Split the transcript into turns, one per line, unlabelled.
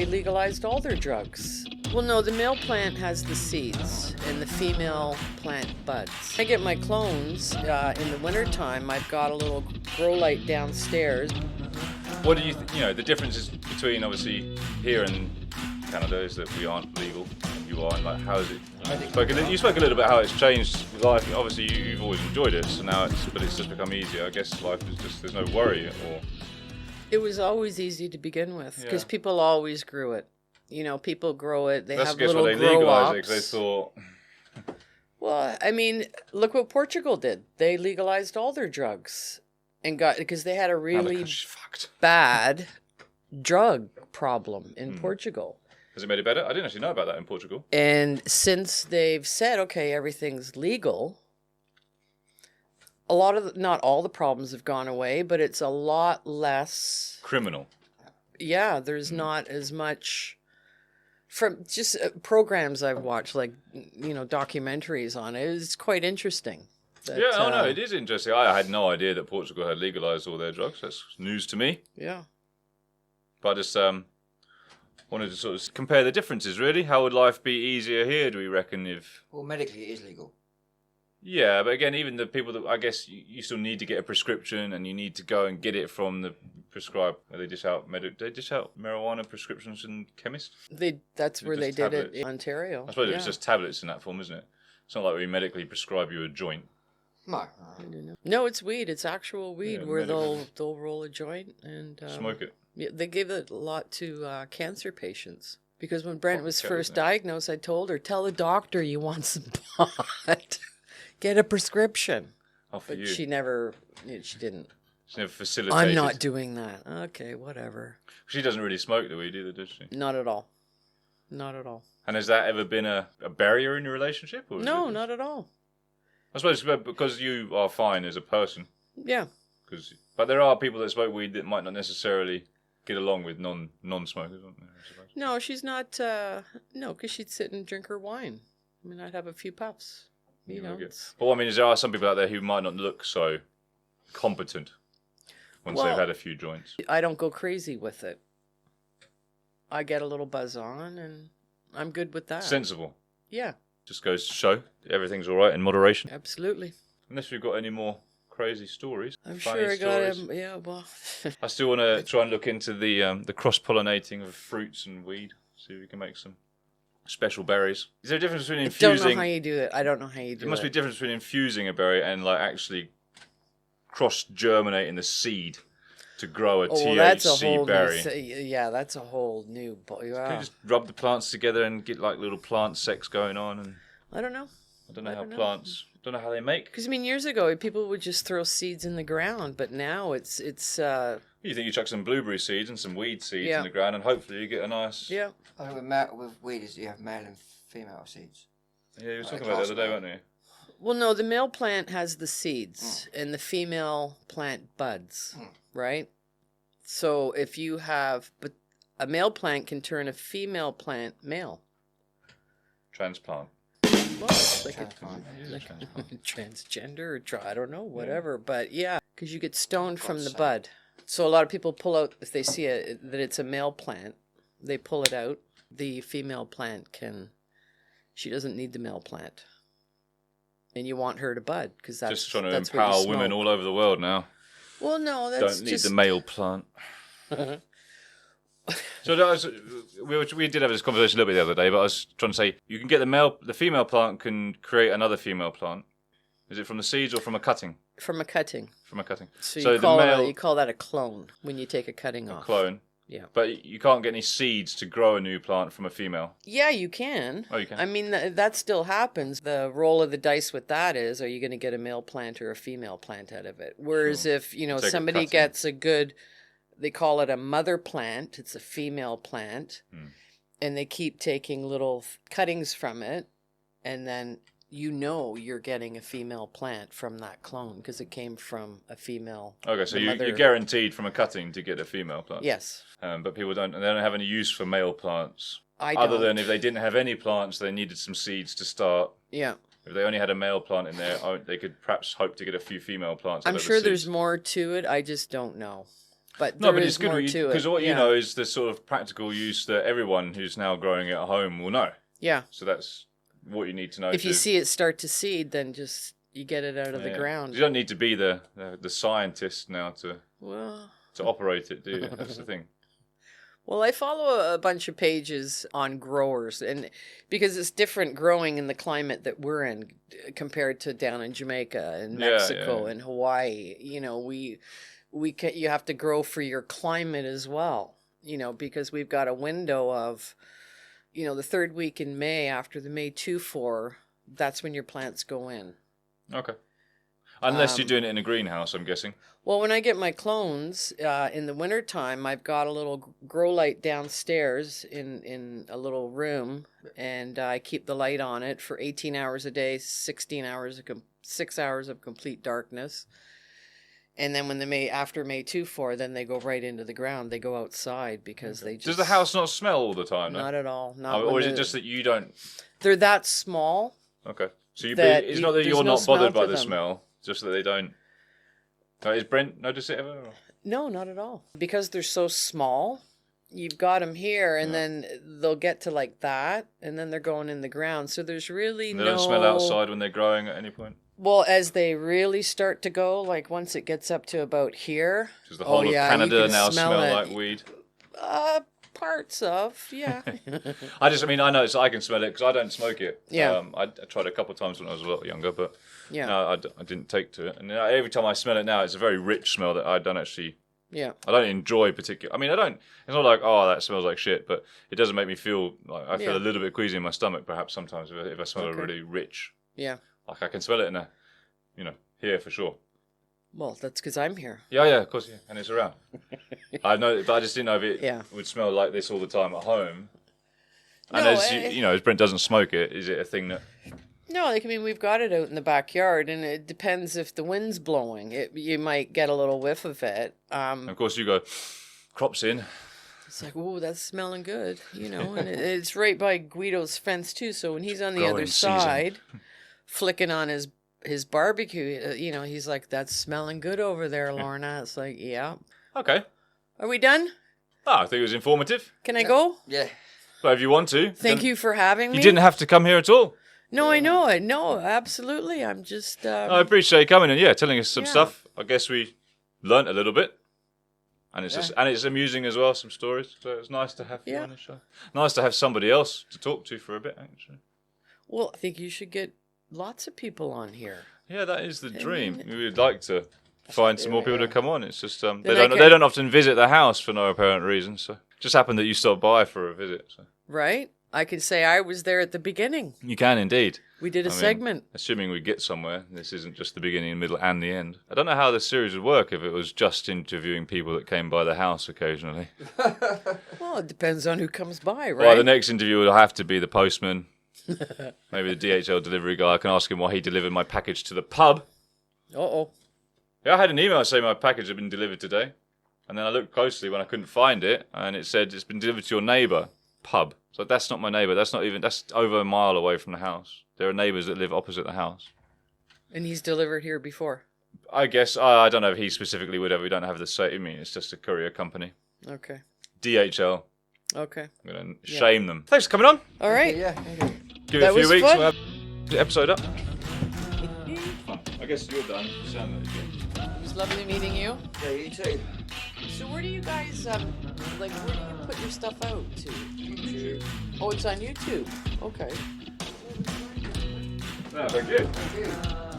They legalized all their drugs. Well, no, the male plant has the seeds and the female plant buds. I get my clones in the wintertime. I've got a little grow light downstairs.
What do you the differences between obviously here and Canada is that we aren't legal and you are, and like how is it? You spoke a little bit how it's changed life. Obviously you've always enjoyed it, so now it's just become easier. I guess life is just, there's no worry or...
It was always easy to begin with because people always grew it. You know, people grow it. They have little
they
grow
legalized it
ups.
because they thought...
Well, I mean, look what Portugal did. They legalized all their drugs and because they had a really bad drug problem in Portugal.
Has it made it better? I didn't actually know about that in Portugal.
And since they've said, okay, everything's legal, a lot of, not all the problems have gone away, but it's a lot less...
Criminal.
Yeah, there's not as much... From just programs I've watched, like, documentaries on it, it's quite interesting.
No, it is interesting. I had no idea that Portugal had legalized all their drugs. That's news to me.
Yeah.
But I just wanted to sort of compare the differences, really. How would life be easier here, do we reckon, if...
Well, medically it is legal.
Yeah, but again, even the people that, I guess, you still need to get a prescription and you need to go and get it from the prescribed... They dish out marijuana prescriptions in chemists?
That's where they did
tablets.
it in Ontario.
I suppose it's just tablets in that form, isn't it? It's not like we medically prescribe you a joint.
No, it's weed. It's actual weed where
medical.
they'll roll a joint and...
Smoke it.
Yeah, they give it a lot to cancer patients. Because when Brent was first diagnosed, I told her, tell the doctor you want some pot. Get a prescription.
Oh, for
but
you.
she didn't.
She never facilitated.
I'm not doing that. Okay, whatever.
She doesn't really smoke the weed either, does she?
Not at all. Not at all.
And has that ever been a barrier in your relationship? Or
No, not at all.
I suppose because you are fine as a person.
Yeah.
But there are people that smoke weed that might not necessarily get along with non-smokers, aren't there? I suppose.
No, she's not. No, because she'd sit and drink her wine. I mean, I'd have a few puffs.
Well, I mean, there are some people out there who might not look so competent once they've had a few joints.
I don't go crazy with it. I get a little buzz on, and I'm good with that.
Sensible.
Yeah.
Just goes to show everything's all right in moderation.
Absolutely.
Unless we've got any more crazy stories.
I'm sure I got him. Yeah, well.
I still want to try and look into the cross-pollinating of fruits and weed. See if we can make some special berries. Is there a difference between infusing...
I don't know how you do it. I don't know how you do it.
There must be a difference between infusing a berry and like actually cross-germinating the seed to grow a THC
that's a whole
berry.
That's a whole new...
Can you just rub the plants together and get like little plant sex going on? And
I don't know.
I don't know how plants... Don't know how they make.
Because, I mean, years ago, people would just throw seeds in the ground, but now it's
You think you chuck some blueberry seeds and some weed seeds in the ground and hopefully you get a nice...
Yeah.
I think with weed is you have male and female seeds.
Yeah, you were talking about it the other day, weren't you?
Well, no, the male plant has the seeds and the female plant buds, right? So if you have... But a male plant can turn a female plant male.
Transplant.
Well, it's like a transgender, or I don't know, whatever. But yeah, because you get stoned from the bud. So a lot of people pull out, if they see that it's a male plant, they pull it out. The female plant she doesn't need the male plant. And you want her to bud, because that's
just trying to empower women all over the world now.
Well, no, that's
don't need the male plant. So we did have this conversation a little bit the other day, but I was trying to say you can get the female plant can create another female plant. Is it from the seeds or from a cutting?
From a cutting.
From a cutting.
So you call that a clone when you take a cutting off.
A clone. Yeah. But you can't get any seeds to grow a new plant from a female.
Yeah, you can.
Oh, you can.
I mean, that still happens. The roll of the dice with that is, are you going to get a male plant or a female plant out of it? Whereas if, somebody gets a good... They call it a mother plant. It's a female plant. And they keep taking little cuttings from it. And then you're getting a female plant from that clone because it came from a female.
Okay, so you're guaranteed from a cutting to get a female plant.
Yes.
But people don't have any use for male plants.
Other
than if they didn't have any plants, they needed some seeds to start.
Yeah.
If they only had a male plant in there, they could perhaps hope to get a few female plants.
I'm sure there's more to it. I just don't know. But there is
it's good
more to it.
Because what you know is the sort of practical use that everyone who's now growing it at home will know.
Yeah.
So that's what you need to know.
If you see it start to seed, then just you get it out of the ground.
You don't need to be the scientist now to operate it, do you? That's the thing.
Well, I follow a bunch of pages on growers, and because it's different growing in the climate that we're in compared to down in Jamaica and Mexico and Hawaii. You know, you have to grow for your climate as well. You know, because we've got a window of, you know, the third week in May after the May 2-4. That's when your plants go in.
Okay. Unless you're doing it in a greenhouse, I'm guessing.
Well, when I get my clones in the wintertime, I've got a little grow light downstairs in a little room, and I keep the light on it for 18 hours a day, 16 hours, 6 hours of complete darkness. And then when after May 2-4, then they go right into the ground. They go outside because they just...
Does the house not smell all the time?
Not at all.
Or is it just that you don't...
They're that small.
Okay. So it's not that you're not bothered by the smell, just that they don't... Is Brent notice it ever? Or?
No, not at all. Because they're so small, you've got them here, and then they'll get to like that, and then they're going in the ground. So there's really
They don't smell outside when they're growing at any point?
Well, as they really start to go, like once it gets up to about here...
Does the whole of Canada now smell like weed?
Parts of, yeah.
I know I can smell it because I don't smoke it.
Yeah.
I tried a couple of times when I was a lot younger, but no, I didn't take to it. And every time I smell it now, it's a very rich smell that I don't actually...
Yeah.
I don't enjoy particularly. I mean, it's not like, oh, that smells like shit, but it doesn't make me feel like I feel a little bit queasy in my stomach perhaps sometimes if I smell a really rich...
Yeah.
Like I can smell it here for sure.
Well, that's because I'm here.
Yeah, of course, and it's around. I know, but I just didn't know if it would smell like this all the time at home. And as Brent doesn't smoke it, is it a thing that...
No, we've got it out in the backyard, and it depends if the wind's blowing. You might get a little whiff of it.
Of course, you go, crops in.
It's like, oh, that's smelling good, and it's right by Guido's fence, too. So when he's on the other side, flicking on his barbecue, he's like, that's smelling good over there, Lorna. It's like, yeah.
Okay.
Are we done?
I think it was informative.
Can I go?
Yeah.
But if you want to.
Thank you for having me.
You didn't have to come here at all.
No, I know it. No, absolutely. I'm just...
I appreciate you coming and telling us some stuff. I guess we learnt a little bit. And it's amusing as well, some stories. So it's nice to have you on the show. Nice to have somebody else to talk to for a bit, actually.
Well, I think you should get lots of people on here.
Yeah, that is the dream. We would like to find some more people to come on. It's just they don't often visit the house for no apparent reason. So just happened that you stopped by for a visit. So.
Right. I can say I was there at the beginning.
You can indeed.
We did a segment.
Assuming we get somewhere, this isn't just the beginning, middle, and the end. I don't know how the series would work if it was just interviewing people that came by the house occasionally.
Well, it depends on who comes by, right?
Well, the next interview will have to be the postman. Maybe the DHL delivery guy. I can ask him why he delivered my package to the pub.
Uh-oh.
Yeah, I had an email saying my package had been delivered today. And then I looked closely when I couldn't find it, and it said it's been delivered to your neighbour. Pub. So that's not my neighbour. That's over a mile away from the house. There are neighbours that live opposite the house.
And he's delivered here before?
I guess. I don't know if he specifically would ever. We don't have the same. I mean, it's just a courier company.
Okay.
DHL.
Okay.
I'm going to shame them. Thanks for coming on.
All right.
Yeah.
Give it a few weeks. We'll have the episode up. I guess you're done.
It was lovely meeting you.
Yeah, you too.
So where do you guys, where do you put your stuff out to?
YouTube.
Oh, it's on YouTube. Okay.
No, thank you.
Thank you.